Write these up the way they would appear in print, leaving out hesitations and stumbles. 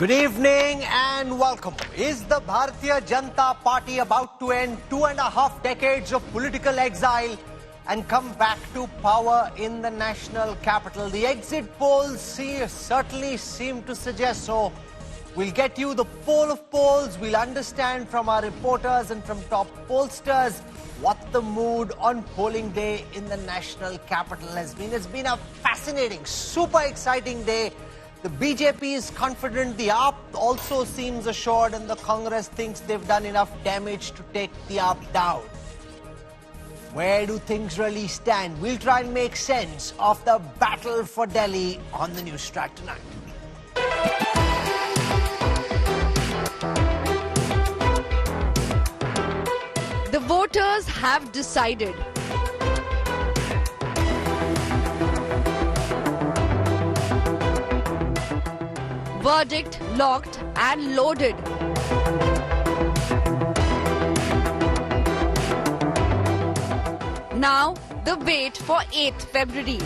Good evening and welcome. Is the Bharatiya Janata Party about to end 2.5 decades of political exile and come back to power in the national capital? The exit polls certainly seem to suggest so. We'll get you the poll of polls. We'll understand from our reporters and from top pollsters what the mood on polling day in the national capital has been. It's been a fascinating, super exciting day. The BJP is confident, the AAP also seems assured, and the Congress thinks they've done enough damage to take the AAP down. Where do things really stand? We'll try and make sense of the battle for Delhi on the NewsTrack tonight. The voters have decided. Verdict locked and loaded. Now the wait for 8th February.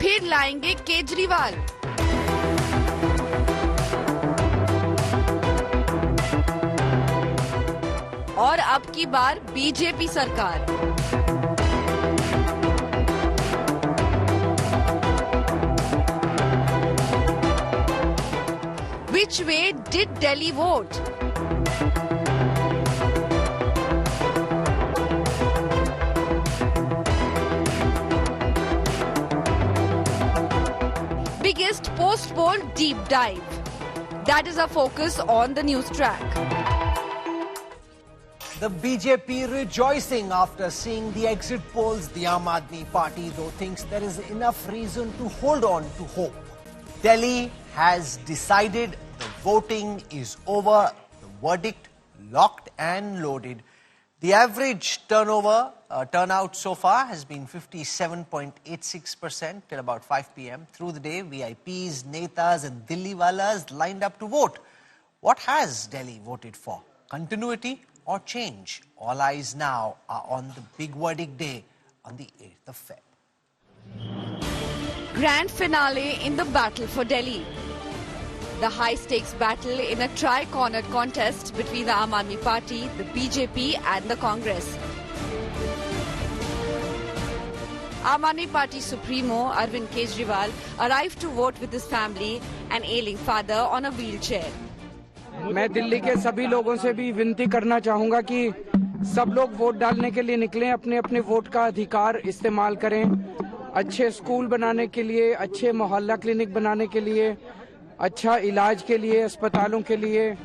फिर लाएंगे केजरीवाल। और अब की बार BJP सरकार। Which way did Delhi vote? Biggest post-poll deep dive. That is our focus on the NewsTrack. The BJP rejoicing after seeing the exit polls. The Aam Aadmi Party, though, thinks there is enough reason to hold on to hope. Delhi has decided. The voting is over. The verdict locked and loaded. The average turnout so far has been 57.86% till about 5 p.m. Through the day, VIPs, Netas and Dilliwalas lined up to vote. What has Delhi voted for? Continuity or change? All eyes now are on the big verdict day on the 8th of Feb. Grand finale in the battle for Delhi. The high-stakes battle in a tri-cornered contest between the Aam Aadmi Party, the BJP and the Congress. Aam Aadmi Party Supremo Arvind Kejriwal arrived to vote with his family and ailing father on a wheelchair. मैं दिल्ली के सभी लोगों से भी विनती करना चाहूंगा कि सब लोग वोट डालने के लिए निकलें, अपने अपने वोट का अधिकार इस्तेमाल करें, अच्छे स्कूल बनाने के लिए, अच्छे मोहल्ला क्लिनिक बनाने के लिए, अच्छा इलाज के लिए, अस्पतालों के लिए।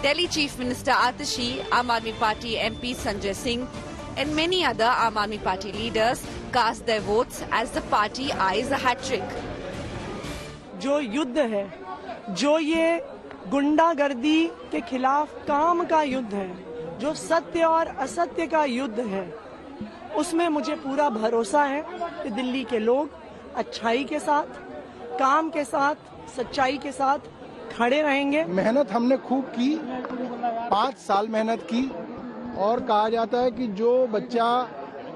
Delhi Chief Minister Atashi, Aam Aadmi Party MP Sanjay Singh and many other Aam Aadmi Party leaders cast their votes as the party eyes a hat-trick. जो युद्ध है, जो ये गुंडागर्दी के खिलाफ काम का युद्ध है, जो सत्य और असत्य का युद्ध है, उसमें मुझे पूरा भरोसा है कि दिल्ली के लोग अच्छाई के साथ, काम के साथ, सच्चाई के साथ खड़े रहेंगे। मेहनत हमने खूब की, 5 साल मेहनत की और कहा जाता है कि जो बच्चा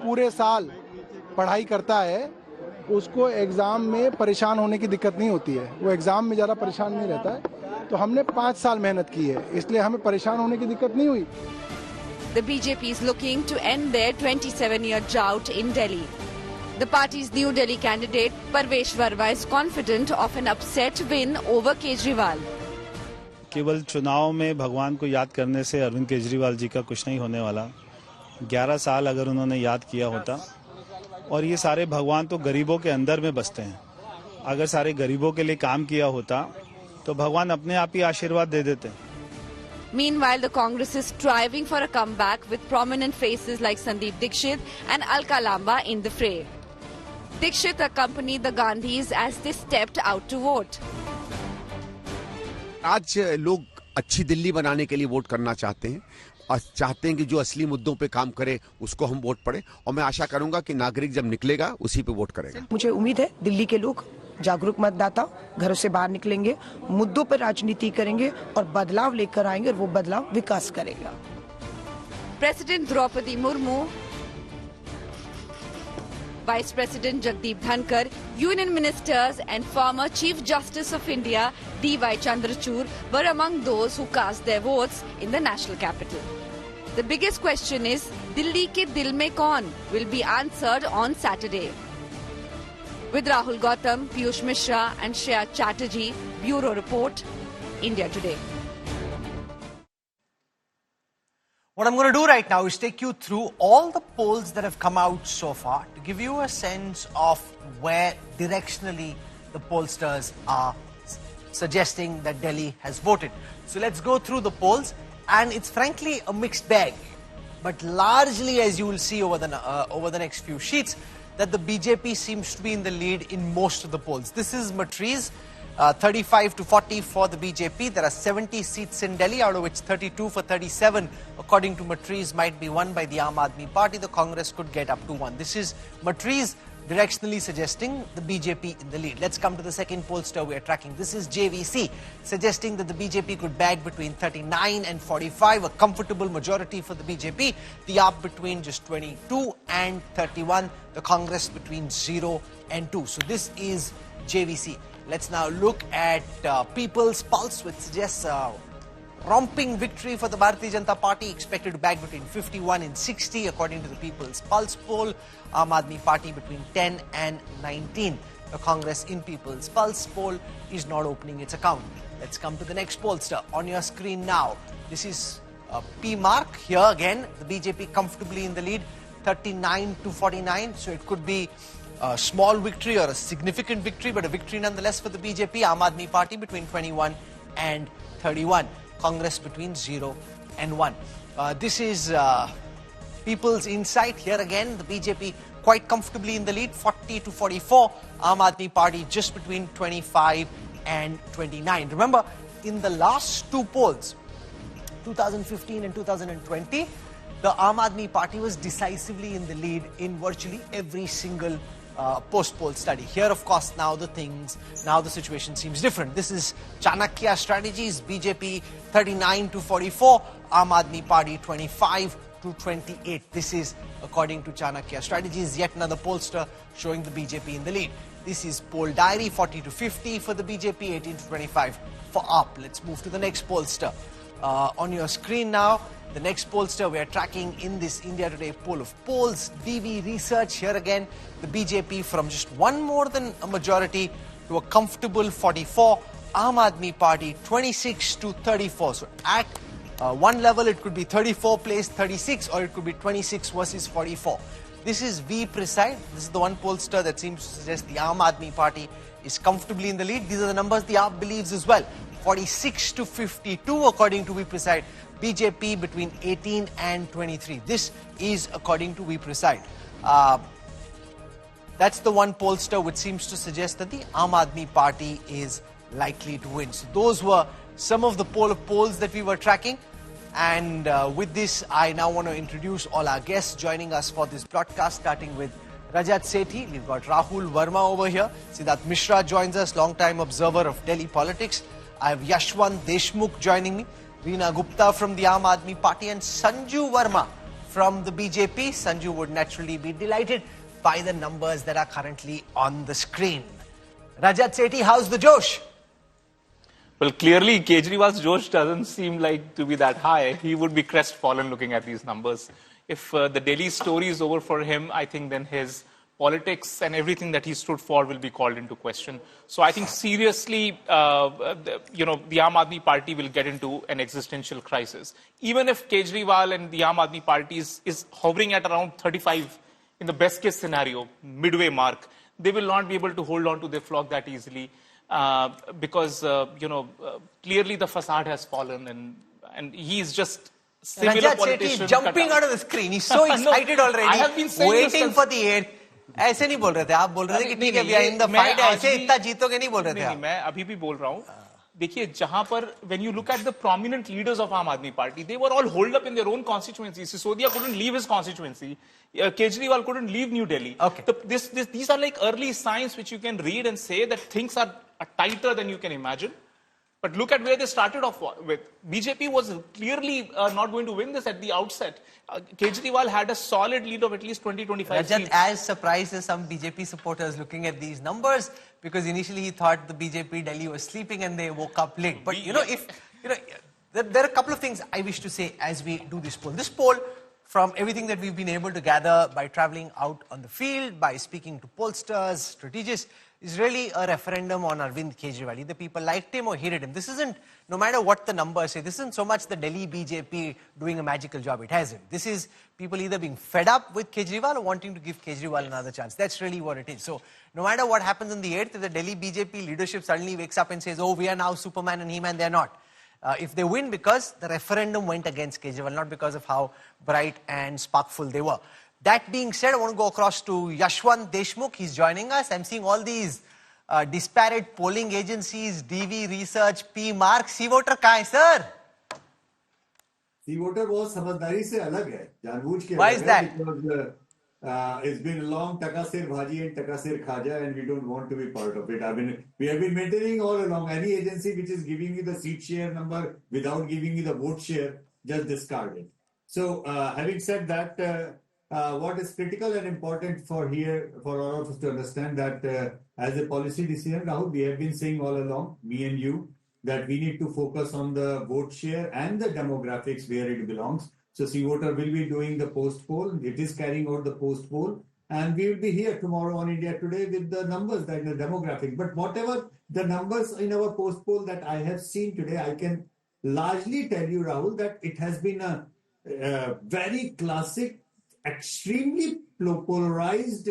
पूरे साल पढ़ाई करता है उसको एग्जाम में परेशान होने की दिक्कत नहीं होती है, वो एग्जाम में ज़्यादा परेशान नहीं रहता है। तो हमने 5 साल मेहनत की है, इसलिए हमें परेशान होने की दिक्कत नहीं हुई। The BJP is looking to end their 27-year drought in Delhi. The party's New Delhi candidate Parvesh Verma is confident of an upset win over Kejriwal. केवल चुनाव में भगवान को याद करने से अरविंद केजरीवाल जी का कुछ नहीं होने वाला। 11 साल अगर उन्होंने याद किया होता, और ये सारे भगवान तो गरीबों के अंदर में बसते हैं, अगर सारे गरीबों के लिए काम किया होता तो भगवान अपने आप ही आशीर्वाद दे देते। Meanwhile, the Congress is striving for a comeback with prominent faces like Sandeep Dixit and Alka Lamba in the fray. Dixit accompanied the Gandhis as they stepped out to vote. आज लोग अच्छी दिल्ली बनाने के लिए वोट करना चाहते हैं और चाहते हैं कि जो असली मुद्दों पे काम करे उसको हम वोट पड़े, और मैं आशा करूंगा कि नागरिक जब निकलेगा उसी पे वोट करेगा। मुझे उम्मीद है दिल्ली के लोग जागरूक मतदाता घरों से बाहर निकलेंगे, मुद्दों पर राजनीति करेंगे और बदलाव लेकर आएंगे, और वो बदलाव विकास करेगा। President Draupadi Murmu Vice President Jagdeep Dhankar, Union Ministers and former Chief Justice of India D.Y. Chandrachud were among those who cast their votes in the national capital. The biggest question is, Delhi ke dil mein kaun will be answered on Saturday. With Rahul Gautam, Piyush Mishra and Shreya Chatterjee, Bureau Report, India Today. What I'm going to do right now is take you through all the polls that have come out so far to give you a sense of where directionally the pollsters are suggesting that Delhi has voted. So let's go through the polls, and it's frankly a mixed bag. But largely, as you will see over the next few sheets, that the BJP seems to be in the lead in most of the polls. This is Matriz. 35 to 40 for the BJP. There are 70 seats in Delhi, out of which 32 for 37, according to Matriz, might be won by the Aam Aadmi Party. The Congress could get up to 1. This is Matriz directionally suggesting the BJP in the lead. Let's come to the second pollster we are tracking. This is JVC, suggesting that the BJP could bag between 39 and 45, a comfortable majority for the BJP. The AAP between just 22 and 31, the Congress between 0 and 2. So this is JVC. Let's now look at People's Pulse, which suggests a romping victory for the Bharatiya Janata Party, expected to bag between 51 and 60, according to the People's Pulse poll. Aam Aadmi Party between 10 and 19. The Congress in People's Pulse poll is not opening its account. Let's come to the next pollster on your screen now. This is P Mark. Here again, the BJP comfortably in the lead, 39 to 49. So it could be a small victory or a significant victory, but a victory nonetheless for the BJP. Aam Aadmi Party between 21 and 31. Congress between 0 and 1. This is People's Insight. Here again, the BJP quite comfortably in the lead, 40 to 44. Aam Aadmi Party just between 25 and 29. Remember, in the last two polls, 2015 and 2020, the Aam Aadmi Party was decisively in the lead in virtually every single post-poll study. Here, of course, now the situation seems different. This is Chanakya Strategies, BJP 39 to 44, Aam Aadmi Party 25 to 28. This is according to Chanakya Strategies, yet another pollster showing the BJP in the lead. This is Poll Diary, 40 to 50 for the BJP, 18 to 25 for AAP. Let's move to the next pollster. On your screen now, the next pollster we are tracking in this India Today poll of polls, DV Research. Here again, the BJP from just one more than a majority to a comfortable 44. Aam Aadmi Party 26 to 34. So at one level, it could be 34 placed 36, or it could be 26 versus 44. This is V Preside. This is the one pollster that seems to suggest the Aam Aadmi Party is comfortably in the lead. These are the numbers the AAP believes as well. 46 to 52, according to V Preside. BJP between 18 and 23. This is according to V Preside. That's the one pollster which seems to suggest that the Aam Aadmi Party is likely to win. So those were some of the poll of polls that we were tracking. And with this, I now want to introduce all our guests joining us for this broadcast, starting with Rajat Sethi. We've got Rahul Verma over here. Siddharth Mishra joins us, long-time observer of Delhi politics. I have Yashwant Deshmukh joining me, Reena Gupta from the Aam Aadmi Party, and Sanju Verma from the BJP. Sanju would naturally be delighted by the numbers that are currently on the screen. Rajat Sethi, how's the Josh? Well, clearly, Kejriwal's Josh doesn't seem like to be that high. He would be crestfallen looking at these numbers. If the Delhi story is over for him, I think then his politics and everything that he stood for will be called into question. So I think seriously, the Aam Aadmi Party will get into an existential crisis. Even if Kejriwal and the Aam Aadmi Party is hovering at around 35 in the best case scenario, midway mark, they will not be able to hold on to their flock that easily. Because clearly the facade has fallen, and he's just similar politician. He's jumping out of the screen. He's so excited already. I have been saying waiting for the air. ऐसे नहीं बोल रहे थे आप बोल रहे थे कि ठीक है we are in the fight ऐसे इतना जीतोगे नहीं बोल रहे थे आप मैं अभी भी बोल रहा हूँ देखिए जहां पर when you look at the prominent leaders of Aam Aadmi Party, they were all holed up in their own constituencies. Sisodia couldn't leave his constituency. Kejriwal couldn't leave New Delhi. Okay. These are like early signs which you can read and say that things are tighter than you can imagine. But look at where they started off with. BJP was clearly not going to win this at the outset. Kejriwal had a solid lead of at least 20-25 Rajat, seats. as surprised as some BJP supporters looking at these numbers, because initially he thought the BJP Delhi was sleeping and they woke up late. But there are a couple of things I wish to say as we do this poll. This poll, from everything that we've been able to gather by traveling out on the field, by speaking to pollsters, strategists, is really a referendum on Arvind Kejriwal. Either people liked him or hated him. This isn't, no matter what the numbers say, this isn't so much the Delhi BJP doing a magical job. It hasn't. This is people either being fed up with Kejriwal or wanting to give Kejriwal another chance. That's really what it is. So no matter what happens on the 8th, if the Delhi BJP leadership suddenly wakes up and says, oh, we are now Superman and He-Man, they're not. If they win because the referendum went against Kejriwal, not because of how bright and sparkful they were. That being said, I want to go across to Yashwant Deshmukh. He's joining us. I'm seeing all these disparate polling agencies, DV Research, P Mark. C-voter कहाँ है, sir? C-voter बहुत समझदारी से अलग है, जानबूझ के Why अलग is है, that? because it's been a long takasir bhaji and takasir khaja, and we don't want to be part of it. I mean, we have been maintaining all along, any agency which is giving you the seat share number without giving you the vote share, just discard it. So, having said that, what is critical and important for all of us to understand that as a policy decision, Rahul, we have been saying all along, me and you, that we need to focus on the vote share and the demographics where it belongs. So C-Voter will be doing the post poll. It is carrying out the post poll. And we will be here tomorrow on India Today with the numbers, that the demographic. But whatever the numbers in our post poll that I have seen today, I can largely tell you, Rahul, that it has been a very classic, extremely polarized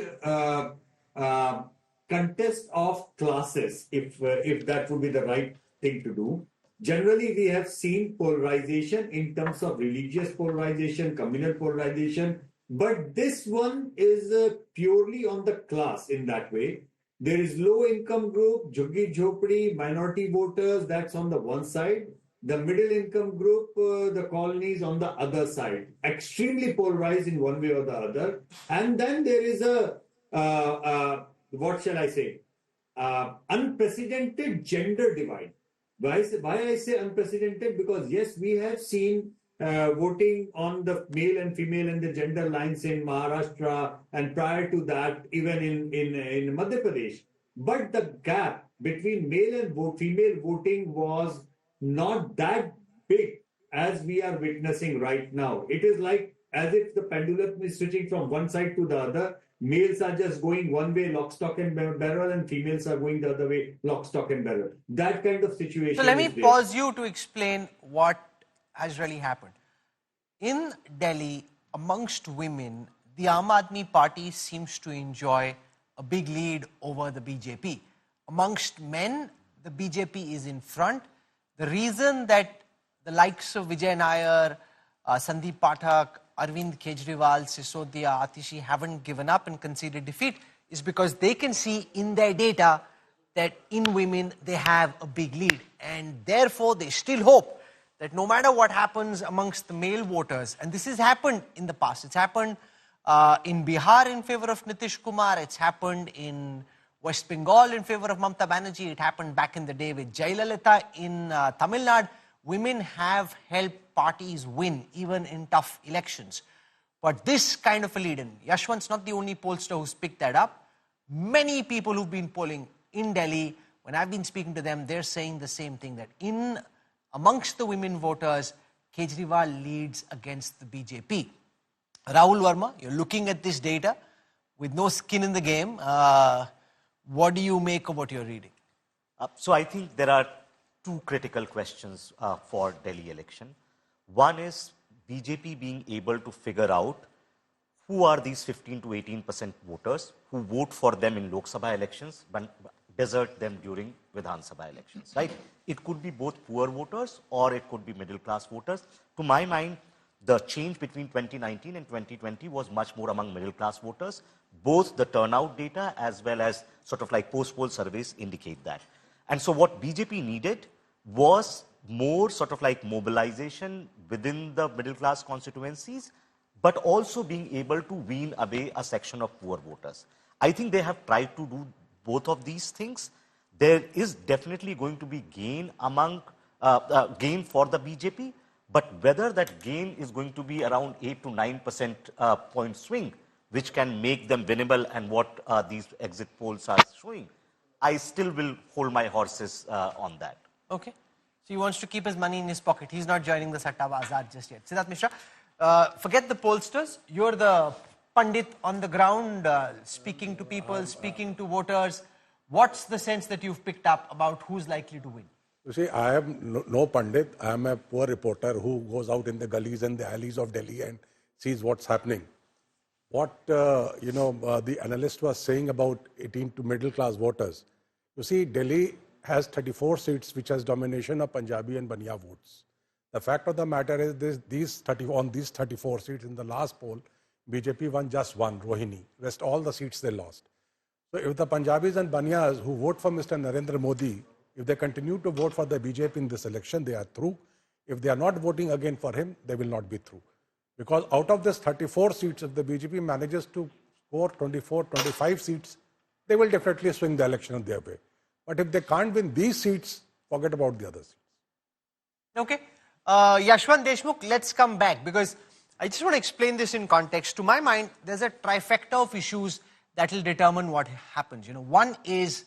contest of classes, if that would be the right thing to do. Generally, we have seen polarization in terms of religious polarization, communal polarization, but this one is purely on the class in that way. There is low-income group, Jhuggi Jhopdi, minority voters, that's on the one side. The middle-income group, the colonies on the other side. Extremely polarized in one way or the other. And then there is what shall I say, unprecedented gender divide. Why I say unprecedented? Because yes, we have seen voting on the male and female and the gender lines in Maharashtra, and prior to that, even in Madhya Pradesh. But the gap between male and female voting was not that big as we are witnessing right now. It is like as if the pendulum is switching from one side to the other. Males are just going one way, lock, stock and barrel, and females are going the other way, lock, stock and barrel. That kind of situation. So let me pause you to explain what has really happened. In Delhi, amongst women, the Aam Aadmi Party seems to enjoy a big lead over the BJP. Amongst men, the BJP is in front. The reason that the likes of Vijay Nair, Sandeep Pathak, Arvind Kejriwal, Sisodia, Atishi haven't given up and conceded defeat is because they can see in their data that in women they have a big lead, and therefore they still hope that no matter what happens amongst the male voters, and this has happened in the past, it's happened in Bihar in favor of Nitish Kumar, it's happened in West Bengal in favor of Mamata Banerjee, it happened back in the day with Jayalalitha in Tamil Nadu. Women have helped parties win, even in tough elections. But this kind of a lead, and Yashwant's not the only pollster who's picked that up. Many people who've been polling in Delhi, when I've been speaking to them, they're saying the same thing, that amongst the women voters, Kejriwal leads against the BJP. Rahul Verma, you're looking at this data with no skin in the game. What do you make of what you're reading? So I think there are two critical questions for Delhi election. One is BJP being able to figure out who are these 15 to 18% voters who vote for them in Lok Sabha elections but desert them during Vidhan Sabha elections, right? It could be both poor voters or it could be middle class voters. To my mind, the change between 2019 and 2020 was much more among middle class voters. Both the turnout data as well as sort of like post-poll surveys indicate that. And so what BJP needed was more sort of like mobilization within the middle class constituencies, but also being able to wean away a section of poor voters. I think they have tried to do both of these things. there is definitely going to be gain gain for the BJP, but whether that gain is going to be around 8 to 9% point swing, which can make them winnable, and what these exit polls are showing, I still will hold my horses on that. Okay. So he wants to keep his money in his pocket. He's not joining the Satta Bazaar just yet. Siddharth Mishra, forget the pollsters. You're the pundit on the ground, speaking to people, speaking to voters. What's the sense that you've picked up about who's likely to win? You see, I am no pundit. I am a poor reporter who goes out in the gullies and the alleys of Delhi and sees what's happening. What, the analyst was saying about 18 to middle class voters. You see, Delhi has 34 seats, which has domination of Punjabi and Baniya votes. The fact of the matter is these 34 seats in the last poll, BJP won just one, Rohini. Rest all the seats they lost. So if the Punjabis and Baniyas who vote for Mr. Narendra Modi, if they continue to vote for the BJP in this election, they are through. If they are not voting again for him, they will not be through. Because out of this 34 seats, if the BJP manages to score 24, 25 seats, they will definitely swing the election in their way. But if they can't win these seats, forget about the other seats. Okay. Yashwant Deshmukh, let's come back, because I just want to explain this in context. To my mind, there's a trifecta of issues that will determine what happens. One is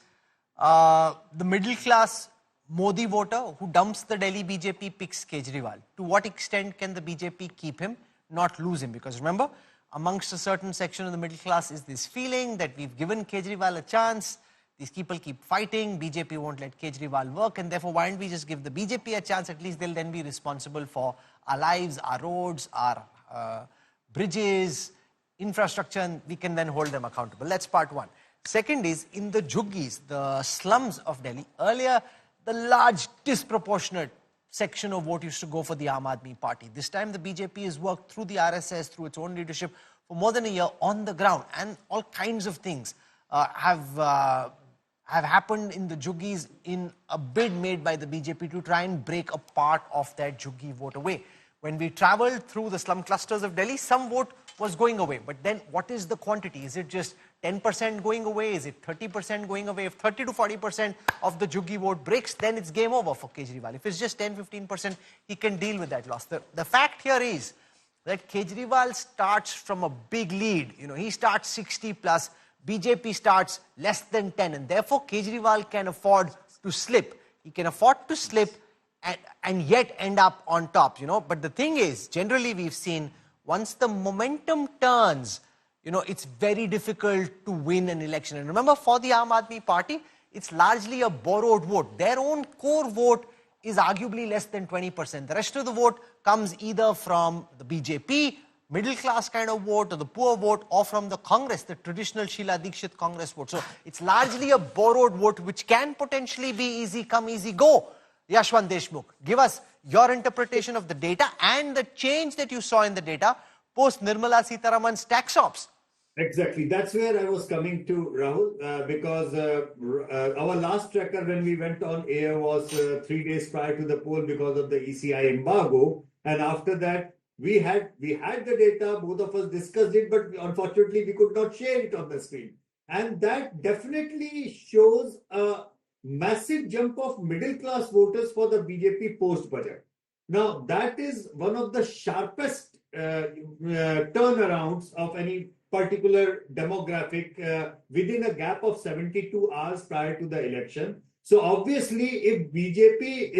the middle class Modi voter who dumps the Delhi BJP, picks Kejriwal. To what extent can the BJP keep him, not lose him? Because remember, amongst a certain section of the middle class is this feeling that we've given Kejriwal a chance. These people keep fighting, BJP won't let Kejriwal work, and therefore why don't we just give the BJP a chance? At least they'll then be responsible for our lives, our roads, our bridges, infrastructure, and we can then hold them accountable. That's part one. Second is, in the Jhuggis, the slums of Delhi, earlier the large disproportionate section of vote used to go for the Aam Aadmi Party. This time the BJP has worked through the RSS, through its own leadership for more than a year on the ground, and all kinds of things have happened in the Jhuggis in a bid made by the BJP to try and break a part of that Jhuggi vote away. When we traveled through the slum clusters of Delhi, some vote was going away. But then what is the quantity? Is it just 10% going away? Is it 30% going away? If 30 to 40% of the Jhuggi vote breaks, then it's game over for Kejriwal. If it's just 10-15%, he can deal with that loss. The fact here is that Kejriwal starts from a big lead. He starts 60 plus. BJP starts less than 10, and therefore Kejriwal can afford to slip. He can afford to slip and yet end up on top, But the thing is, generally we've seen, once the momentum turns, it's very difficult to win an election. And remember, for the Aam Aadmi Party, it's largely a borrowed vote. Their own core vote is arguably less than 20%. The rest of the vote comes either from the BJP, middle class kind of vote, or the poor vote, or from the Congress, the traditional Sheila Dikshit Congress vote. So it's largely a borrowed vote, which can potentially be easy come, easy go. Yashwant Deshmukh, give us your interpretation of the data and the change that you saw in the data post Nirmala Sitharaman's tax ops. Exactly. That's where I was coming to, Rahul, because our last tracker when we went on air was 3 days prior to the poll because of the ECI embargo. And after that, we had the data, both of us discussed it, but unfortunately we could not share it on the screen. And that definitely shows a massive jump of middle class voters for the BJP post-budget. Now, that is one of the sharpest turnarounds of any particular demographic within a gap of 72 hours prior to the election. So obviously, if BJP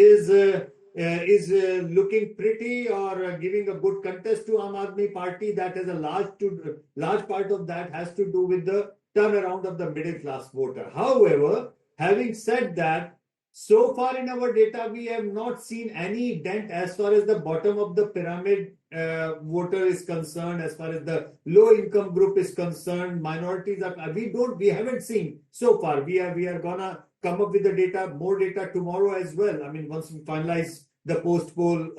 is looking pretty or giving a good contest to Aam Aadmi Party, that has a large part of that has to do with the turnaround of the middle class voter. However, having said that, so far in our data, we have not seen any dent as far as the bottom of the pyramid voter is concerned, as far as the low income group is concerned, minorities are, we haven't seen so far. We are gonna come up with the data, more data tomorrow as well. I mean, once we finalize the post-poll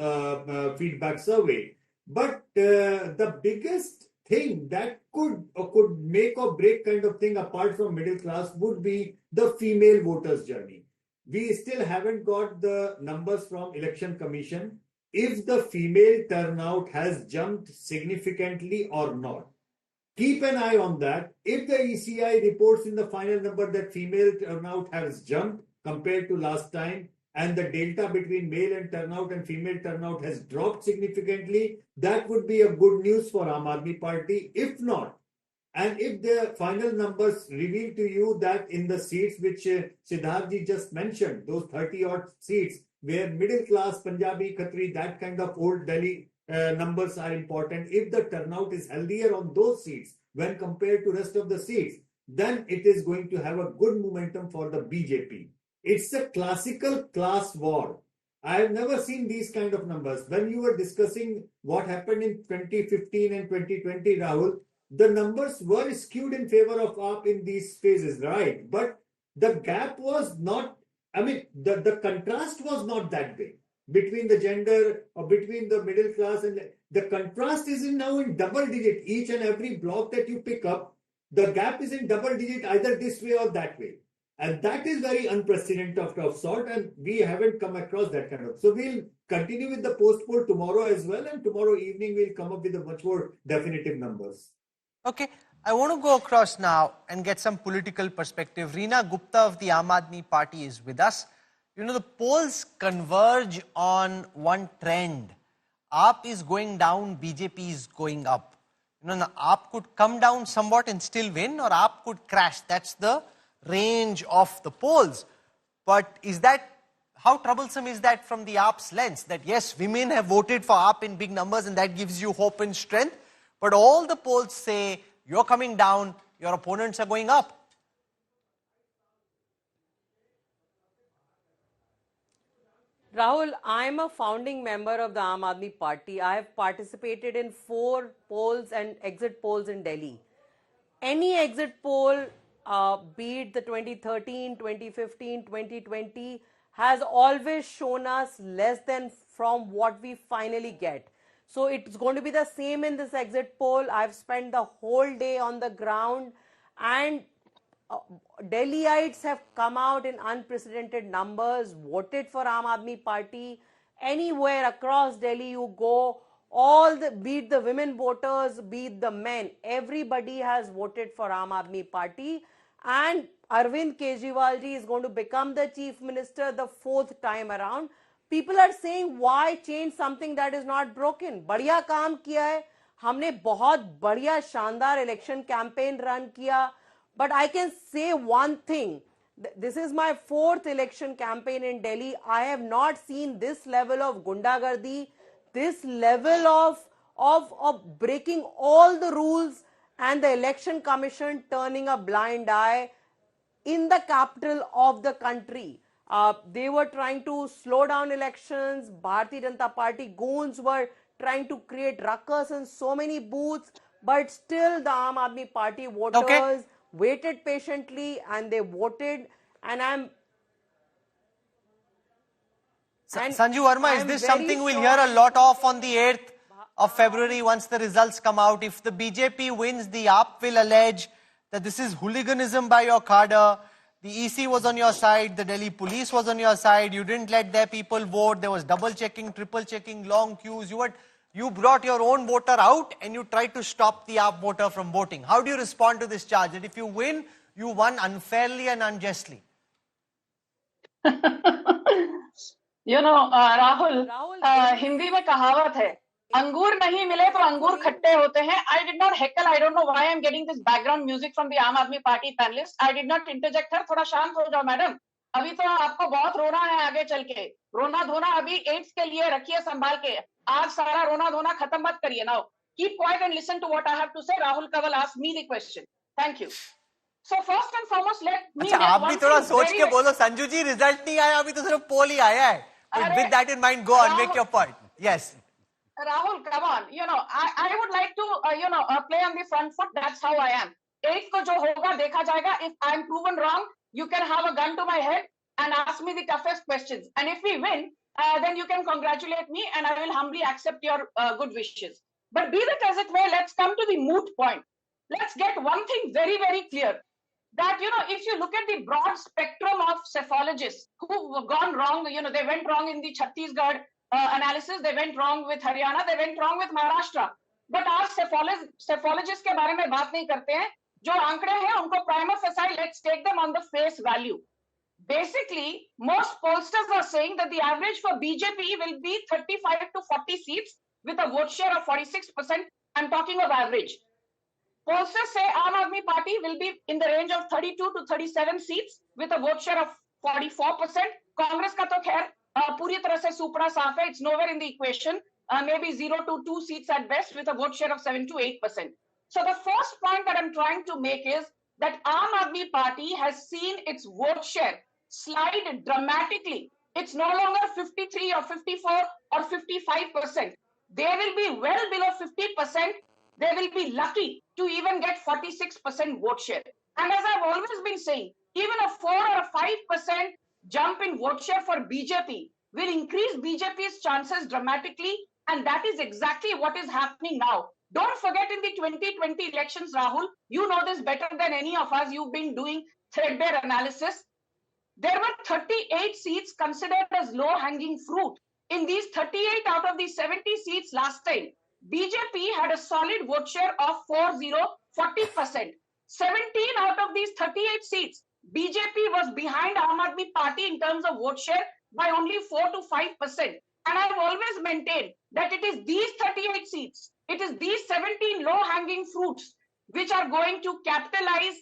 feedback survey. But the biggest thing that could make or break kind of thing apart from middle class would be the female voters journey. We still haven't got the numbers from Election Commission if the female turnout has jumped significantly or not. Keep an eye on that. If the ECI reports in the final number that female turnout has jumped compared to last time, and the delta between male and turnout and female turnout has dropped significantly, that would be a good news for Aam Aadmi Party. If not, and if the final numbers reveal to you that in the seats which Siddharthji just mentioned, those 30 odd seats where middle class Punjabi, Khatri, that kind of old Delhi numbers are important, if the turnout is healthier on those seats when compared to rest of the seats, then it is going to have a good momentum for the BJP. It's a classical class war. I have never seen these kind of numbers. When you were discussing what happened in 2015 and 2020, Rahul, the numbers were skewed in favor of AAP in these phases, right? But the gap was not, the contrast was not that big between the gender or between the middle class, and the contrast is now in double digit. Each and every block that you pick up, the gap is in double digit either this way or that way. And that is very unprecedented of sort, and we haven't come across that kind of. So we'll continue with the post poll tomorrow as well, and tomorrow evening we'll come up with a much more definitive numbers. Okay, I want to go across now and get some political perspective. Reena Gupta of the Aam Aadmi Party is with us. You know, the polls converge on one trend. AAP is going down, BJP is going up. You know, AAP could come down somewhat and still win, or AAP could crash. That's the range of the polls. But is that, how troublesome is that from the AAP's lens? That yes, women have voted for AAP in big numbers and that gives you hope and strength. But all the polls say you're coming down, your opponents are going up. Rahul, I'm a founding member of the Aam Aadmi Party. I have participated in 4 polls and exit polls in Delhi. Any exit poll, be it the 2013, 2015, 2020, has always shown us less than from what we finally get. So it's going to be the same in this exit poll. I've spent the whole day on the ground, and Delhiites have come out in unprecedented numbers, voted for Aam Aadmi Party. Anywhere across Delhi you go, be it the women voters, be it the men, everybody has voted for Aam Aadmi Party. And Arvind Kejriwal ji is going to become the chief minister the 4th time around. People are saying, why change something that is not broken? बढ़िया काम किया है, हमने बहुत बढ़िया शानदार election campaign run किया. But I can say one thing, this is my 4th election campaign in Delhi. I have not seen this level of gundagardi, this level of breaking all the rules, and the election commission turning a blind eye in the capital of the country. They were trying to slow down elections. Bharatiya Janata Party goons were trying to create ruckus in so many booths, but still the Aam Aadmi Party voters waited patiently and they voted. And Sanju Verma, is this something we'll hear a lot of on the 8th of February once the results come out? If the BJP wins, the AAP will allege that this is hooliganism by your cadre. The EC was on your side, the Delhi police was on your side, you didn't let their people vote, there was double checking, triple checking, long queues. You brought your own voter out and you tried to stop the AAP voter from voting. How do you respond to this charge that if you win, you won unfairly and unjustly? Rahul, Hindi में कहावत है, अंगूर नहीं मिले तो अंगूर खट्टे होते हैं. I did not heckle. I don't know why I'm getting this background music from the Aam Aadmi Party panelists. I did not interject her. थोड़ा शांत हो जाओ मैडम. अभी तो आपको बहुत रोना है आगे चल के. रोना धोना अभी 8th के लिए रखिए संभाल के. आज सारा रोना धोना खत्म मत करिए. Now keep quiet and listen to what I have to say. Rahul Kanwal asked me the question. Thank you. So first and foremost, let me अच्छा, आप भी थोड़ा सोच के बोलो. संजू जी, रिजल्ट नहीं आया, अभी तो सिर्फ पोल ही आया है. With that in mind, go on, make your point. Yes. Rahul, come on. I would like to, play on the front foot. That's how I am. 8th को जो होगा देखा जाएगा. If I'm proven wrong, you can have a gun to my head and ask me the toughest questions. And if we win, then you can congratulate me and I will humbly accept your good wishes. But be that as it may, let's come to the moot point. Let's get one thing very, very clear. That, if you look at the broad spectrum of psephologists who have gone wrong, they went wrong in the Chhattisgarh analysis, they went wrong with Haryana, they went wrong with Maharashtra. But आज psephologist के बारे में बात नहीं करते हैं. जो आंकड़े हैं उनको prima facie let's take them on the face value. Basically, most pollsters are saying that the average for BJP will be 35 to 40 seats with a vote share of 46%. I'm talking of average. Pollsters say Aam Aadmi Party will be in the range of 32 to 37 seats with a vote share of 44%. Congress ka to khair puri tarah se supra saaf hai. It's nowhere in the equation. Maybe 0 to 2 seats at best with a vote share of 7 to 8%. So the first point that I'm trying to make is that Aam Aadmi Party has seen its vote share slide dramatically. It's no longer 53 or 54 or 55%. They will be well below 50%. They will be lucky to even get 46% vote share. And as I've always been saying, even a 4 or 5% jump in vote share for BJP will increase BJP's chances dramatically. And that is exactly what is happening now. Don't forget in the 2020 elections, Rahul, you know this better than any of us. You've been doing threadbare analysis. There were 38 seats considered as low-hanging fruit. In these 38 out of these 70 seats last time, BJP had a solid vote share of 40%. 17 out of these 38 seats, BJP was behind Aam Aadmi Party in terms of vote share by only 4 to 5%. And I've always maintained that it is these 38 seats, it is these 17 low-hanging fruits which are going to capitalize,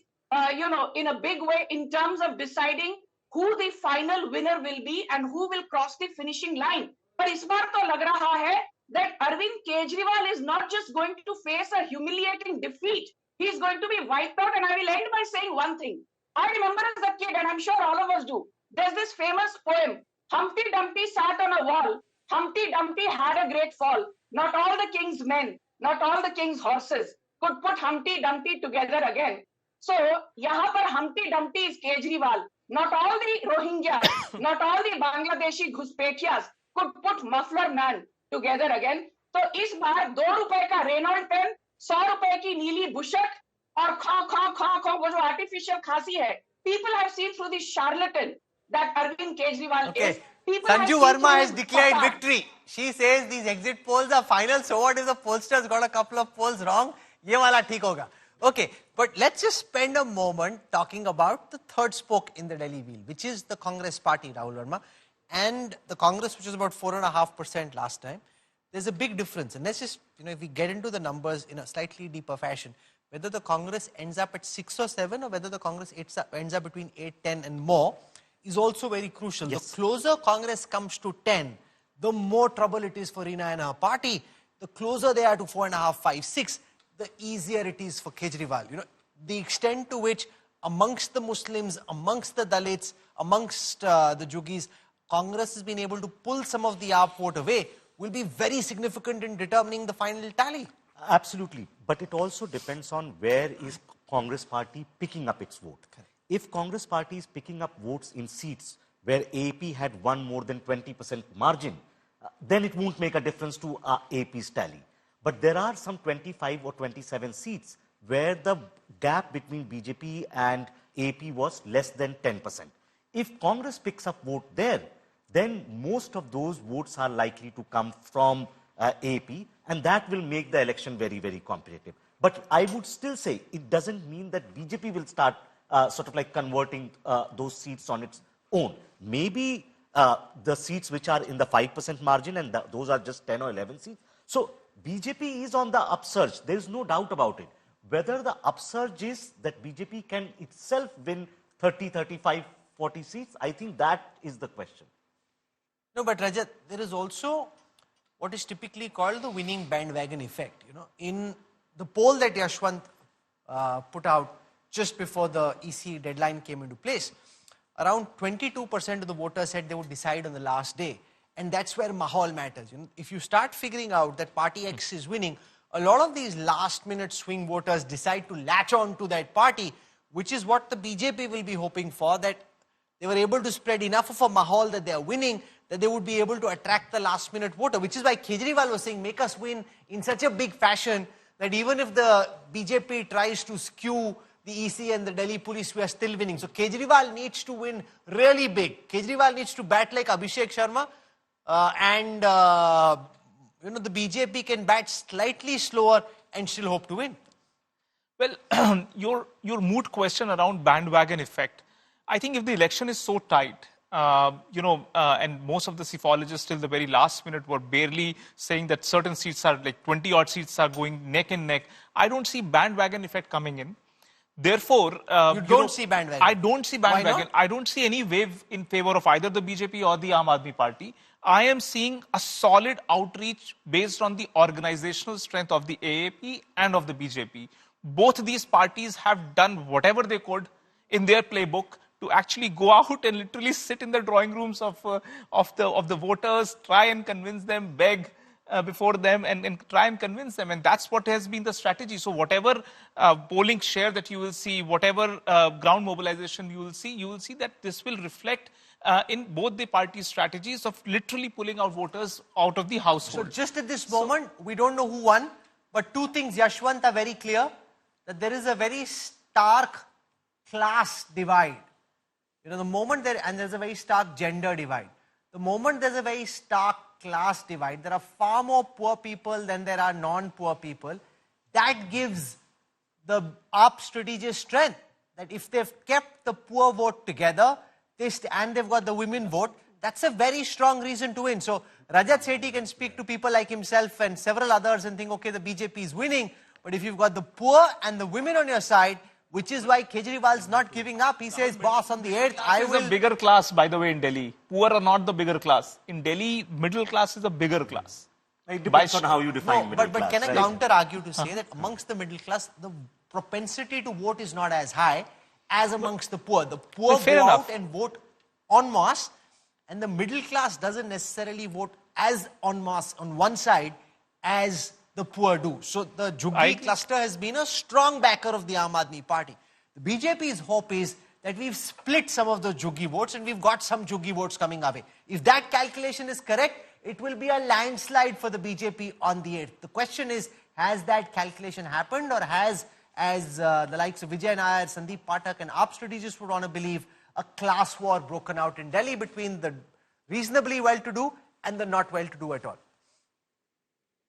in a big way in terms of deciding who the final winner will be and who will cross the finishing line. But इस बार तो लग रहा है that Arvind Kejriwal is not just going to face a humiliating defeat. He is going to be wiped out. And I will end by saying one thing. I remember as a kid, and I'm sure all of us do, there's this famous poem, Humpty Dumpty sat on a wall. Humpty Dumpty had a great fall. Not all the king's men, not all the king's horses could put Humpty Dumpty together again. So, यहाँ पर Humpty Dumpty is Kejriwal. Not all the Rohingyas, not all the Bangladeshi घुसपैठियास could put Muffler Man together again. तो इस बार 2 रुपए का Reynold pen, 100 रुपए की नीली बुशक और खां वो जो आर्टिफिशियल खांसी है. People have seen through the charlatan that Arvind Kejriwal is. Sanju Verma has declared victory. She says these exit polls are final. So what if the pollsters got a couple of polls wrong? Ye wala theek hoga. Okay, but let's just spend a moment talking about the third spoke in the Delhi wheel, which is the Congress party, Rahul Verma. And the Congress, which was about 4.5% last time. There's a big difference. And let's just, if we get into the numbers in a slightly deeper fashion, whether the Congress ends up at 6 or 7 or whether the Congress ends up between 8, 10 and more is also very crucial. Yes. The closer Congress comes to 10, the more trouble it is for Reena and her party. The closer they are to 4.5, 5, 6, the easier it is for Kejriwal. The extent to which amongst the Muslims, amongst the Dalits, amongst the Jugis, Congress has been able to pull some of the AAP vote away will be very significant in determining the final tally. Absolutely. But it also depends on where is Congress party picking up its vote. Okay. If Congress party is picking up votes in seats where AAP had won more than 20% margin, then it won't make a difference to AAP's tally. But there are some 25 or 27 seats where the gap between BJP and AAP was less than 10%. If Congress picks up vote there, then most of those votes are likely to come from AAP, and that will make the election very, very competitive. But I would still say it doesn't mean that BJP will start sort of like converting those seats on its own. Maybe the seats which are in the 5% margin, and those are just 10 or 11 seats. So BJP is on the upsurge. There is no doubt about it. Whether the upsurge is that BJP can itself win 30, 35, 40 seats, I think that is the question. No, but Rajat, there is also what is typically called the winning bandwagon effect. In the poll that Yashwant put out just before the EC deadline came into place, around 22% of the voters said they would decide on the last day. And that's where mahal matters. If you start figuring out that party X is winning, a lot of these last-minute swing voters decide to latch on to that party, which is what the BJP will be hoping for, that they were able to spread enough of a mahal that they are winning, that they would be able to attract the last-minute voter, which is why Kejriwal was saying, make us win in such a big fashion that even if the BJP tries to skew the EC and the Delhi police, we are still winning. So Kejriwal needs to win really big. Kejriwal needs to bat like Abhishek Sharma and the BJP can bat slightly slower and still hope to win? Well, your moot question around bandwagon effect, I think if the election is so tight, and most of the psephologists till the very last minute were barely saying that certain seats are like 20 odd seats are going neck and neck, I don't see bandwagon effect coming in. Therefore, you don't see bandwagon? I don't see bandwagon. Why not? I don't see any wave in favor of either the BJP or the Aam Aadmi Party. I am seeing a solid outreach based on the organizational strength of the AAP and of the BJP. Both these parties have done whatever they could in their playbook to actually go out and literally sit in the drawing rooms of the voters, try and convince them, beg before them, and try and convince them. And that's what has been the strategy. So whatever polling share that you will see, whatever ground mobilization you will see that this will reflect in both the party strategies of literally pulling out voters out of the household. So just at this moment, we don't know who won, but two things, Yashwant, are very clear, that there is a very stark class divide. The moment and there's a very stark gender divide. The moment there's a very stark class divide, there are far more poor people than there are non-poor people. That gives the AAP strategist strength, that if they've kept the poor vote together, and they've got the women vote, that's a very strong reason to win. So Rajat Sethi can speak to people like himself and several others and think, okay, the BJP is winning, but if you've got the poor and the women on your side, which is why Kejriwal's not giving up. He says, boss, on the 8th, I will... It's a bigger class, by the way, in Delhi. Poor are not the bigger class. In Delhi, middle class is a bigger class. It depends on how you define middle class. But can I counter-argue to say that amongst the middle class, the propensity to vote is not as high as amongst the poor. The poor go out and vote en masse, and the middle class doesn't necessarily vote as en masse on one side as the poor do. So the Juggi cluster has been a strong backer of the Aam Aadmi Party. The BJP's hope is that we've split some of the Juggi votes and we've got some Juggi votes coming our way. If that calculation is correct, it will be a landslide for the BJP on the 8th. The question is, has that calculation happened, or has, as the likes of Vijay Nair, Sandeep Pathak and AAP strategists would want to believe, a class war broken out in Delhi between the reasonably well-to-do and the not well-to-do at all?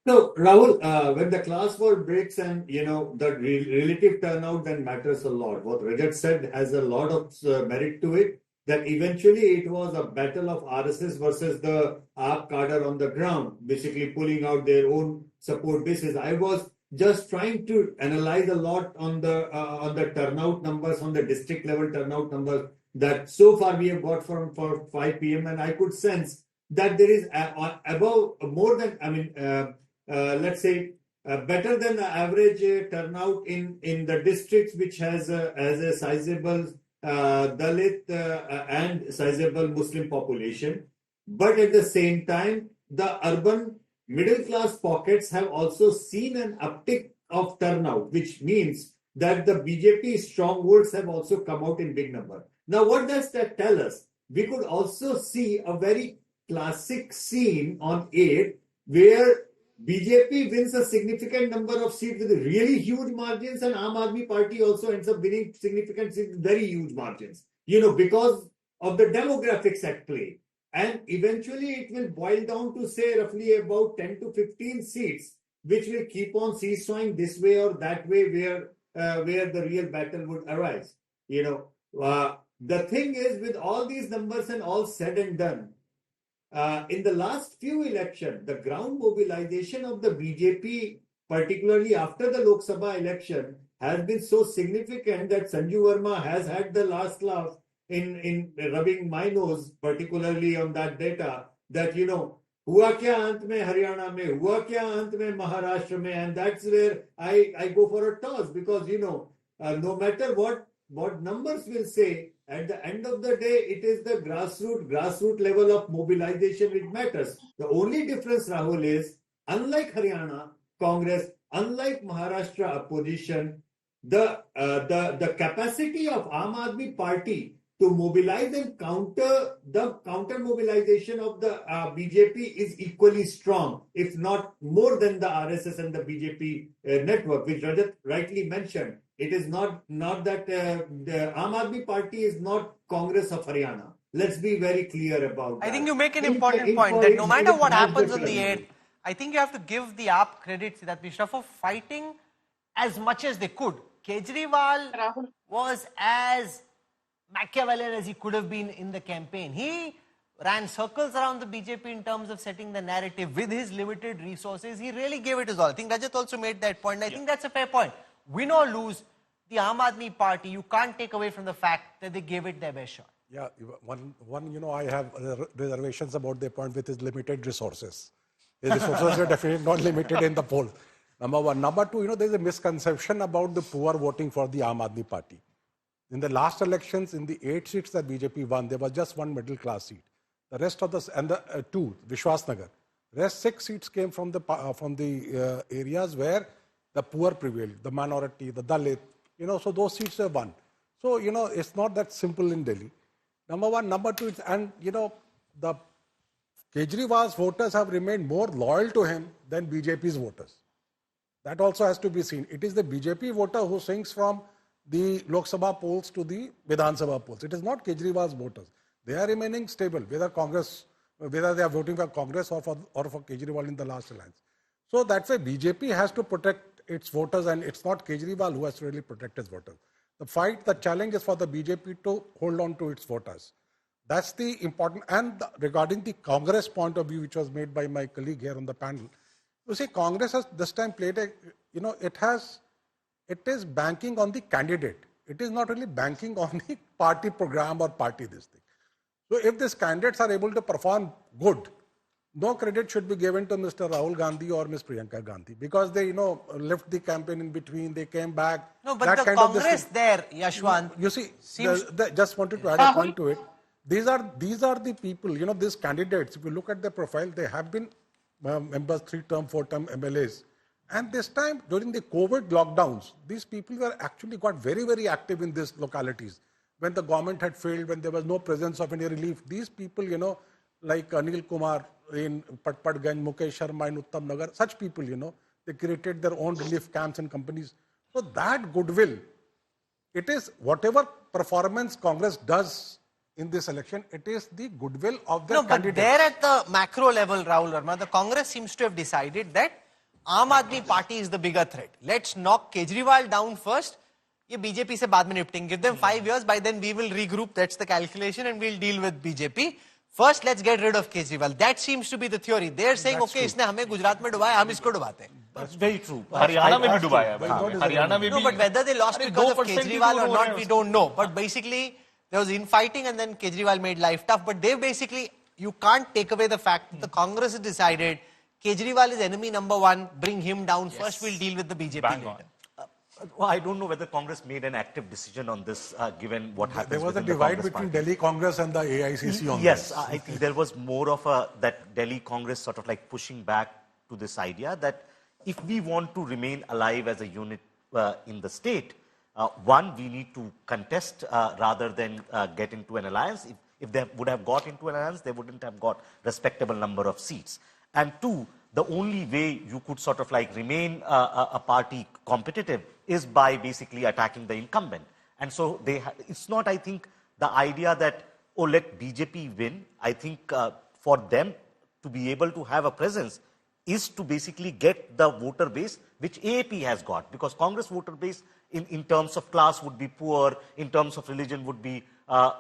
No, Rahul, when the class war breaks and, the relative turnout then matters a lot. What Rajat said has a lot of merit to it, that eventually it was a battle of RSS versus the AAP cadre on the ground, basically pulling out their own support bases. I was just trying to analyze a lot on the turnout numbers, on the district level turnout numbers that so far we have got for 5 p.m. and I could sense that there is above more than, let's say, better than the average turnout in the districts which has a sizable Dalit and sizable Muslim population. But at the same time, the urban middle class pockets have also seen an uptick of turnout, which means that the BJP strongholds have also come out in big number. Now, what does that tell us? We could also see a very classic scene on 8 where BJP wins a significant number of seats with really huge margins, and Aam Aadmi Party also ends up winning significant seats with very huge margins, because of the demographics at play. And eventually it will boil down to, say, roughly about 10 to 15 seats, which will keep on seesawing this way or that way, where the real battle would arise. The thing is, with all these numbers and all said and done, in the last few elections, the ground mobilization of the BJP, particularly after the Lok Sabha election, has been so significant that Sanju Verma has had the last laugh in rubbing my nose, particularly on that data, that, hua kya ant mein Haryana mein, hua kya ant mein Maharashtra mein, and that's where I go for a toss, because, no matter what numbers will say, at the end of the day, it is the grassroots level of mobilization which matters. The only difference, Rahul, is unlike Haryana Congress, unlike Maharashtra opposition, the capacity of Aam Aadmi Party to mobilize and counter mobilization of the BJP is equally strong, if not more than the RSS and the BJP network, which Rajat rightly mentioned. It is not that the Aam Aadmi Party is not Congress of Haryana. Let's be very clear about that. I think you make an important point that no matter what happens on the 8th, I think you have to give the AAP credit, Siddharth Mishra, for fighting as much as they could. Kejriwal was as Machiavellian as he could have been in the campaign. He ran circles around the BJP in terms of setting the narrative with his limited resources. He really gave it his all. I think Rajat also made that point. I think that's a fair point. Win or lose, the Aam Aadmi Party, you can't take away from the fact that they gave it their best shot. Yeah, I have reservations about the point with his limited resources. His resources are definitely not limited in the poll. Number one. Number two, there's a misconception about the poor voting for the Aam Aadmi Party. In the last elections, in the 8 seats that BJP won, there was just one middle class seat. The rest of the two, Vishwas Nagar. Rest 6 seats came from the areas where the poor prevailed, the minority, the Dalit. So those seats were won. So it's not that simple in Delhi. Number one, number two, the Kejriwal's voters have remained more loyal to him than BJP's voters. That also has to be seen. It is the BJP voter who swings from the Lok Sabha polls to the Vidhan Sabha polls. It is not Kejriwal's voters. They are remaining stable, whether they are voting for Congress or for Kejriwal in the last alliance. So that's why BJP has to protect its voters, and it's not Kejriwal who has to really protect his voters. The challenge is for the BJP to hold on to its voters. That's the important. And regarding the Congress point of view, which was made by my colleague here on the panel, you see, Congress has this time played it is banking on the candidate. It is not really banking on the party program or party this thing. So if these candidates are able to perform good, no credit should be given to Mr. Rahul Gandhi or Ms. Priyanka Gandhi, because they, left the campaign in between, they came back. No, but the Congress there, Yashwant. You see, just wanted to add a point to it. These are the people, these candidates, if you look at their profile, they have been members, 3-term, 4-term MLAs. And this time, during the COVID lockdowns, these people were actually got very, very active in these localities. When the government had failed, when there was no presence of any relief, these people, like Anil Kumar in Patpatganj, Mukesh Sharma in Uttam Nagar, such people, they created their own relief camps and companies. So that goodwill, it is whatever performance Congress does in this election, it is the goodwill of the candidates. But there at the macro level, Rahul Verma, the Congress seems to have decided that Aam Aadmi Party is the bigger threat. Let's knock Kejriwal down first. Ye BJP se baad mein nipting. Give them 5 years. By then we will regroup. That's the calculation, and we'll deal with BJP. First, let's get rid of Kejriwal. That seems to be the theory. They're saying, okay, इसने हमें गुजरात में डुबाया, हम इसको डुबाते हैं. That's very true. Haryana में भी डुबाया है. Haryana में भी. No, but whether they lost because of Kejriwal or not, we don't know. But basically, there was infighting, and then Kejriwal made life tough. But they basically, you can't take away the fact that the Congress has decided Kejriwal is enemy number one, bring him down first, we'll deal with the BJP later. Well, I don't know whether Congress made an active decision on this, given what happened. There was a divide between Delhi Congress and the AICC on this. Yes, I think there was more of that Delhi Congress sort of like pushing back to this idea that if we want to remain alive as a unit in the state, one, we need to contest rather than get into an alliance. If they would have got into an alliance, they wouldn't have got respectable number of seats. And two, the only way you could sort of like remain a party competitive is by basically attacking the incumbent. And so it's not, I think, the idea that, oh, let BJP win. I think for them to be able to have a presence is to basically get the voter base which AAP has got. Because Congress voter base in terms of class would be poor, in terms of religion would be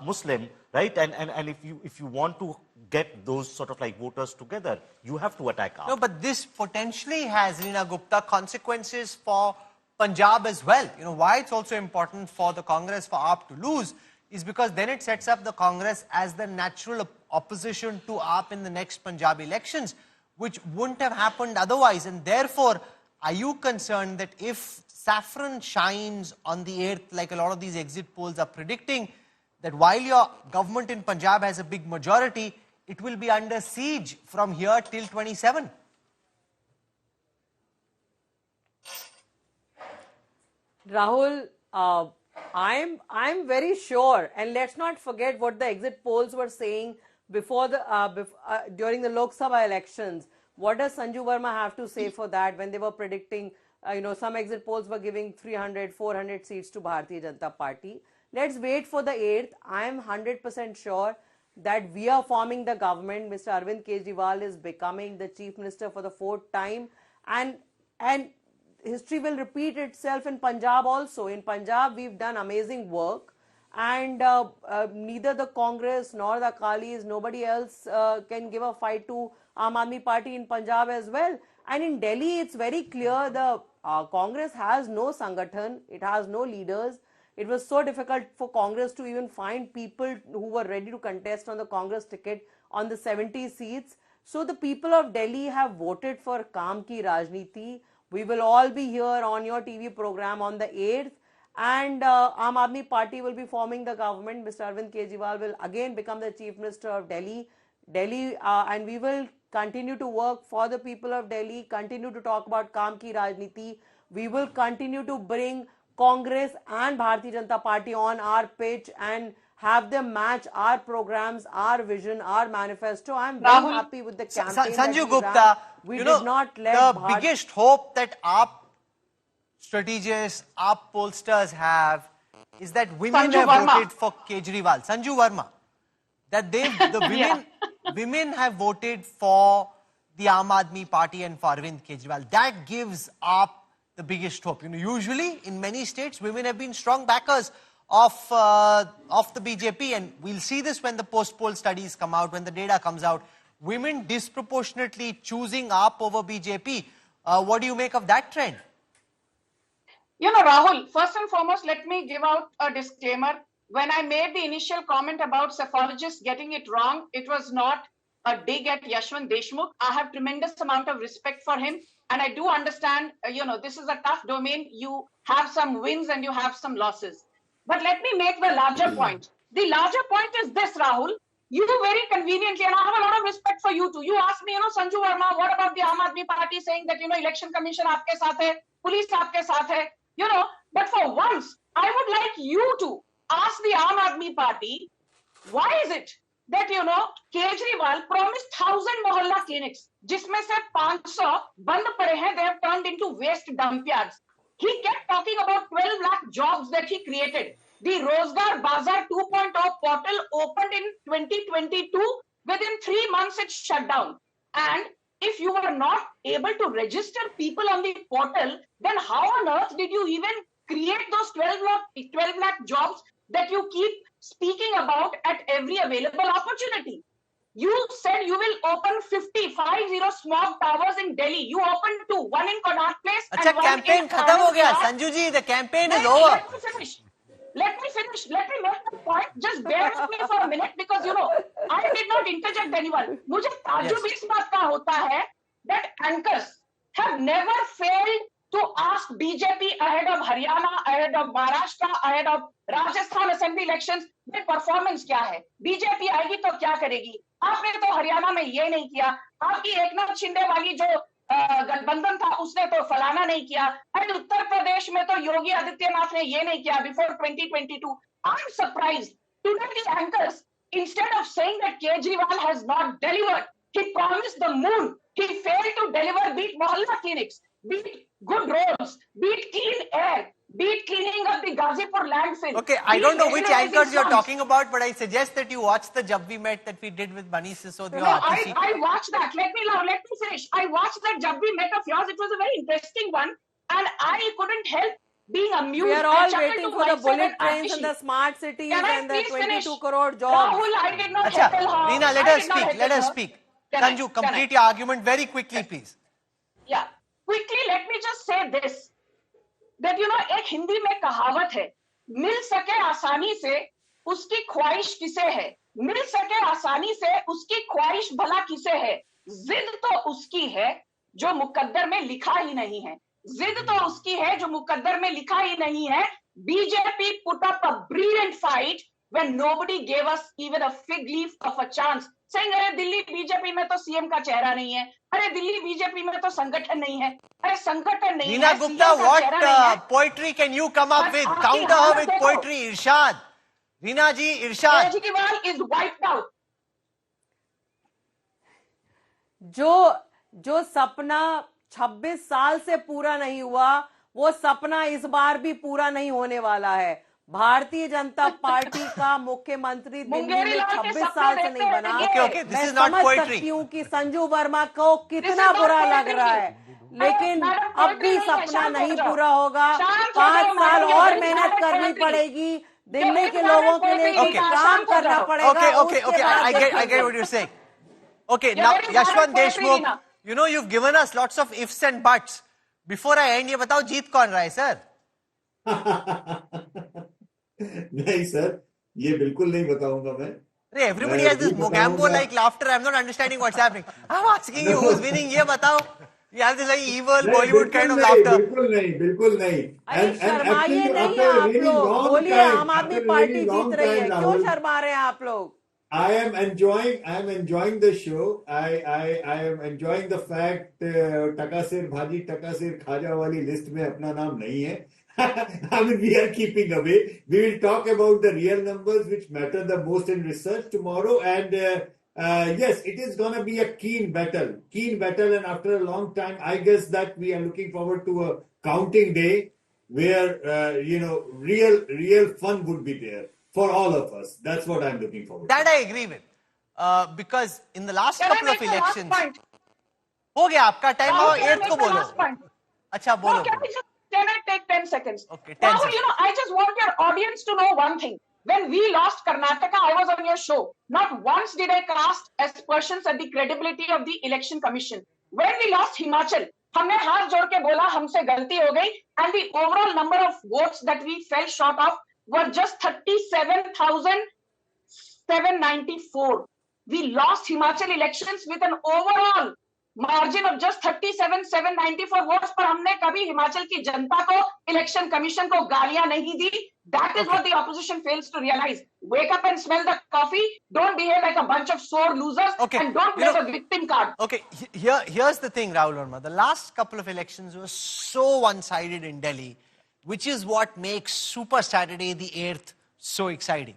Muslim, right? And if you want to get those sort of like voters together, you have to attack AAP. No, but this potentially has, Reena Gupta, consequences for Punjab as well. Why it's also important for the Congress, for AAP to lose, is because then it sets up the Congress as the natural opposition to AAP in the next Punjab elections, which wouldn't have happened otherwise. And therefore, are you concerned that if saffron shines on the 8th, like a lot of these exit polls are predicting, that while your government in Punjab has a big majority, it will be under siege from here till 27? Rahul, I'm very sure, and let's not forget what the exit polls were saying before during the Lok Sabha elections. What does Sanju Verma have to say for that when they were predicting, some exit polls were giving 300, 400 seats to Bharatiya Janata Party. Let's wait for the 8th. I am 100% sure that we are forming the government. Mr. Arvind Kejriwal is becoming the chief minister for the 4th time, and history will repeat itself in Punjab also. In Punjab, we've done amazing work, and neither the Congress nor the Akalis, nobody else can give a fight to Aam Aadmi Party in Punjab as well. And in Delhi, it's very clear the Congress has no Sangathan, it has no leaders. It was so difficult for Congress to even find people who were ready to contest on the Congress ticket on the 70 seats. So the people of Delhi have voted for Kaam Ki Rajniti. We will all be here on your TV program on the 8th, and Aam Aadmi Party will be forming the government. Mr. Arvind Kejriwal will again become the chief minister of Delhi, and we will continue to work for the people of Delhi, continue to talk about Kaam Ki Rajniti. We will continue to bring Congress and Bharatiya Janata Party on our pitch and have them match our programs, our vision, our manifesto. I'm very happy with the campaign. Sanju Gupta, we did not let the biggest hope that AAP strategists, AAP pollsters have is that women have voted for Kejriwal. Sanju Verma, that women have voted for the Aam Aadmi Party and for Arvind Kejriwal. That gives AAP the biggest hope. Usually in many states, women have been strong backers of the BJP, and we'll see this when the post-poll studies come out, when the data comes out. Women disproportionately choosing AAP over BJP. What do you make of that trend? Rahul, first and foremost, let me give out a disclaimer. When I made the initial comment about psephologists getting it wrong, it was not a dig at Yashwant Deshmukh. I have tremendous amount of respect for him. And I do understand, this is a tough domain. You have some wins and you have some losses. But let me make the larger point. The larger point is this, Rahul. You very conveniently, and I have a lot of respect for you too. You asked me, Sanju Verma, what about the Aam Aadmi Party saying that, election commission aapke saath hai, police aapke saath hai, but for once, I would like you to ask the Aam Aadmi Party, why is it that, Kejriwal promised 1,000 mohalla clinics, jisme se 500 band pade hain, they have turned into waste dump yards. He kept talking about 12 lakh jobs that he created. The Rozgar Bazaar 2.0 portal opened in 2022. Within 3 months, it shut down. And if you were not able to register people on the portal, then how on earth did you even create those 12 lakh jobs that you keep speaking about at every available opportunity? You said you will open 50 smog towers in Delhi. You opened 2, one in Connaught Place and one campaign in khatam ho gaya. Sanju ji, the campaign is over. Let me finish. Let me make the point. Just bear with me for a minute because, I did not interject anyone. मुझे ताज्जुब इस बात का होता है that anchors have never failed to ask BJP ahead of Haryana, ahead of Maharashtra, ahead of Rajasthan Assembly elections, में performance क्या है? BJP आएगी तो क्या करेगी? आपने तो हरियाणा में ये नहीं किया. आपकी एकनाथ शिंदे वाली जो गठबंधन था उसने तो फलाना नहीं किया. एंड उत्तर प्रदेश में तो योगी आदित्यनाथ ने ये नहीं किया before 2022. I'm surprised. Today the anchors, instead of saying that Kejriwal has not delivered, he promised the moon. He failed to deliver, be it mohalla clinics, be it good roads, be it clean air, be it cleaning of the Ghazipur landfill. Okay, I don't know which anchors you're talking about, but I suggest that you watch the Jab We Met that we did with Manish Sisodia. No, I watched that. Let me finish. I watched that Jab We Met of yours. It was a very interesting one, and I couldn't help being amused. We are all waiting for the bullet trains and the smart cities and the 22 crore jobs. Rahul, I did not heckle her. Reena, let us speak. Sanju, complete your argument very quickly, please. Yeah. Quickly, let me just say this. That, एक हिंदी में कहावत है, मिल सके आसानी से उसकी ख्वाहिश किसे है, मिल सके आसानी से उसकी ख्वाहिश भला किसे है, जिद तो उसकी है जो मुकद्दर में लिखा ही नहीं है, जिद तो उसकी है जो मुकद्दर में लिखा ही नहीं है. BJP put up a brilliant fight when nobody gave us even a fig leaf of a chance, saying अरे दिल्ली बीजेपी में तो सीएम का चेहरा नहीं है, अरे दिल्ली बीजेपी में तो संगठन नहीं है, अरे संगठन नहीं है. Reena Gupta, what poetry can you come up with? Counter her with poetry, Irshad. Reena ji, Irshad. Kejriwal is wiped out. जो सपना 26 साल से पूरा नहीं हुआ, वो सपना इस बार भी पूरा नहीं होने वाला है. भारतीय जनता पार्टी का मुख्यमंत्री दिल्ली में 26 साल से नहीं बना। मैं समझ सकती हूँ कि संजू वर्मा को कितना बुरा लग रहा है, लेकिन अब भी सपना नहीं पूरा होगा। 5 साल और मेहनत करनी पड़ेगी, दिल्ली के लोगों के लिए कुछ काम करना पड़ेगा। Okay. I get what you're saying. Okay, now Yashwant Deshmukh, you know you've given us lots of ifs and buts. Before I end, ये बताओ जीत कौन रहा है सर? नहीं सर, ये बिल्कुल नहीं बताऊंगा मैं। Everybody has this Mogambo-like laughter. I'm not understanding what's happening. I'm asking you who's winning. ये बताओ. You have this like evil Bollywood kind of laughter. बिल्कुल नहीं। अरे शर्माइए नहीं आप लोग, बोलिए आम आदमी पार्टी जीत रही है, क्यों शर्मा रहे हैं आप लोग? I am enjoying the show. I am enjoying the fact टकासेर भाजी टकासेर खाजा वाली लिस्ट में अपना नाम नहीं है. I mean, we are keeping away. We will talk about the real numbers which matter the most in research tomorrow. And yes, it is going to be a keen battle. And after a long time, I guess that we are looking forward to a counting day where, real fun would be there for all of us. That's what I'm looking forward to. That I agree with. Because in the last couple of elections... हो गया आपका time, और 8th को बोलो. अच्छा बोलो. Can I take 10 seconds? Okay, 10 seconds. I just want your audience to know one thing. When we lost Karnataka, I was on your show. Not once did I cast aspersions at the credibility of the election commission. When we lost Himachal, हमने हाथ जोड़ के बोला हमसे गलती हो गई, and the overall number of votes that we fell short of were just 37,794. We lost Himachal elections with an overall margin of just 37,794 votes, पर हमने कभी हिमाचल की जनता को, इलेक्शन कमीशन को गालियां नहीं दी. That is what the opposition fails to realize. Wake up and smell the coffee. Don't behave like a bunch of sore losers, and don't play the victim card. Okay, here's the thing, Rahul Verma. The last couple of elections were so one-sided in Delhi, which is what makes Super Saturday the 8th so exciting.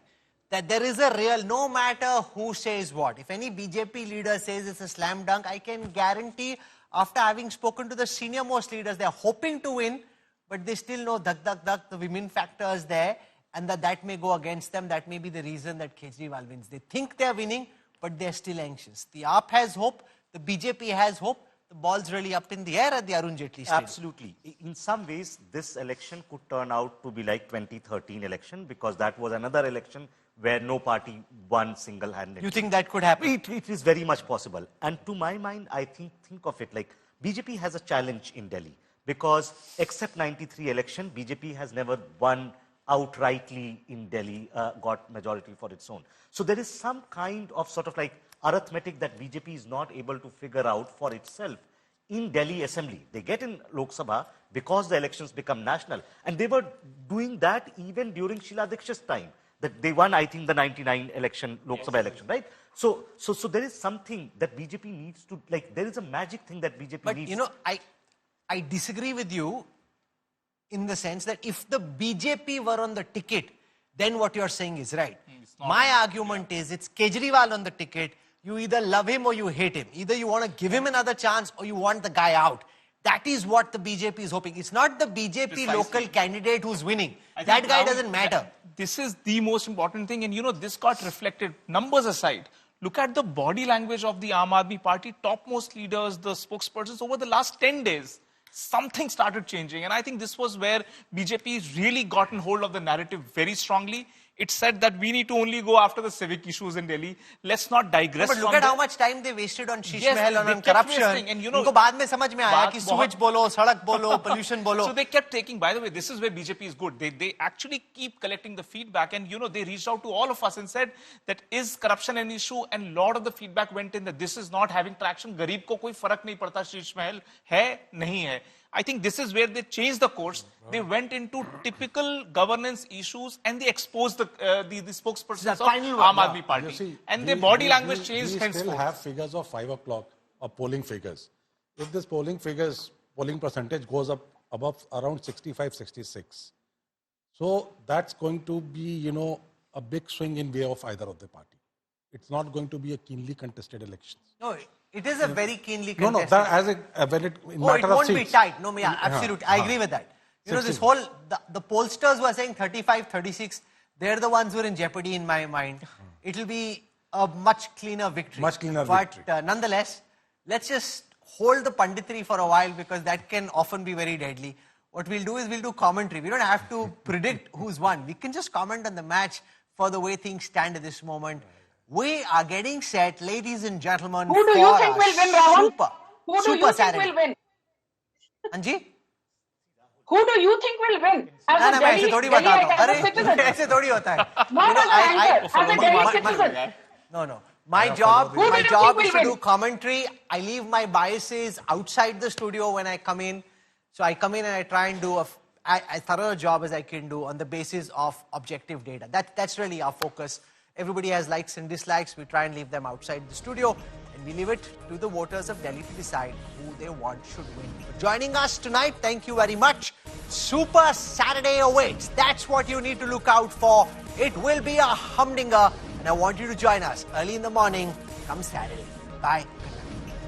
That there is a real, no matter who says what. If any BJP leader says it's a slam dunk, I can guarantee after having spoken to the senior most leaders, they're hoping to win, but they still know the women factor is there, and that may go against them. That may be the reason that Kejriwal wins. They think they're winning, but they're still anxious. The AAP has hope, the BJP has hope. The ball's really up in the air at the Arun Jaitley Stadium. Absolutely. In some ways, this election could turn out to be like 2013 election, because that was another election where no party won single-handedly. You think that could happen? It is very much possible. And to my mind, I think of it like BJP has a challenge in Delhi, because except 93 election, BJP has never won outrightly in Delhi, got majority for its own. So there is some kind of sort of like arithmetic that BJP is not able to figure out for itself in Delhi Assembly. They get in Lok Sabha because the elections become national. And they were doing that even during Sheila Dikshit's time. That they won, I think, the 99 election, Lok Sabha election, right? So there is something that BJP needs to, like, there is a magic thing that BJP needs. But, I disagree with you in the sense that if the BJP were on the ticket, then what you're saying is right. My argument is it's Kejriwal on the ticket. You either love him or you hate him. Either you want to give him another chance or you want the guy out. That is what the BJP is hoping. It's not the BJP local candidate who's winning. That guy doesn't matter. This is the most important thing. And, this got reflected, numbers aside. Look at the body language of the Aam Aadmi Party, topmost leaders, the spokespersons over the last 10 days. Something started changing. And I think this was where BJP really gotten hold of the narrative very strongly. It said that we need to only go after the civic issues in Delhi. Let's not digress. But look at how much time they wasted on Sheesh Mahal and on corruption. And उनको बाद में समझ में आया कि sewage बोलो, सड़क बोलो, pollution बोलो. So they kept taking, by the way, this is where BJP is good. They actually keep collecting the feedback, and they reached out to all of us and said that is corruption an issue, and a lot of the feedback went in that this is not having traction. गरीब को कोई फर्क नहीं पड़ता Sheesh Mahal है नहीं है. I think this is where they changed the course. They went into typical governance issues and they exposed the spokespersons of Aam Aadmi Party. See, and their body language changed henceforth. We still have figures of 5 o'clock of polling figures. If this polling percentage goes up above around 65, 66, so that's going to be, a big swing in way of either of the party. It's not going to be a keenly contested election. No, it is a very keenly No, contested. that as a when it in matter it won't of be tight. No, yeah, absolutely. I agree with that. You know, this whole, the pollsters were saying 35, 36. They're the ones who are in jeopardy in my mind. It'll be a much cleaner victory. Much cleaner victory. But nonetheless, let's just hold the panditry for a while because that can often be very deadly. What we'll do is we'll do commentary. We don't have to predict who's won. We can just comment on the match for the way things stand at this moment. We are getting set, ladies and gentlemen. Who do you think will win, Rahul? Who do you think will win? Anji? Who do you think will win? As a Delhi citizen. ऐसे थोड़ी होता है. Not as an anchor, as a Delhi citizen. No. My job is to do commentary. I leave my biases outside the studio when I come in. So I come in and I try and do as thorough a job as I can do on the basis of objective data. That's really our focus. Everybody has likes and dislikes. We try and leave them outside the studio. And we leave it to the voters of Delhi to decide who they want should win. For joining us tonight, thank you very much. Super Saturday awaits. That's what you need to look out for. It will be a humdinger. And I want you to join us early in the morning come Saturday. Bye.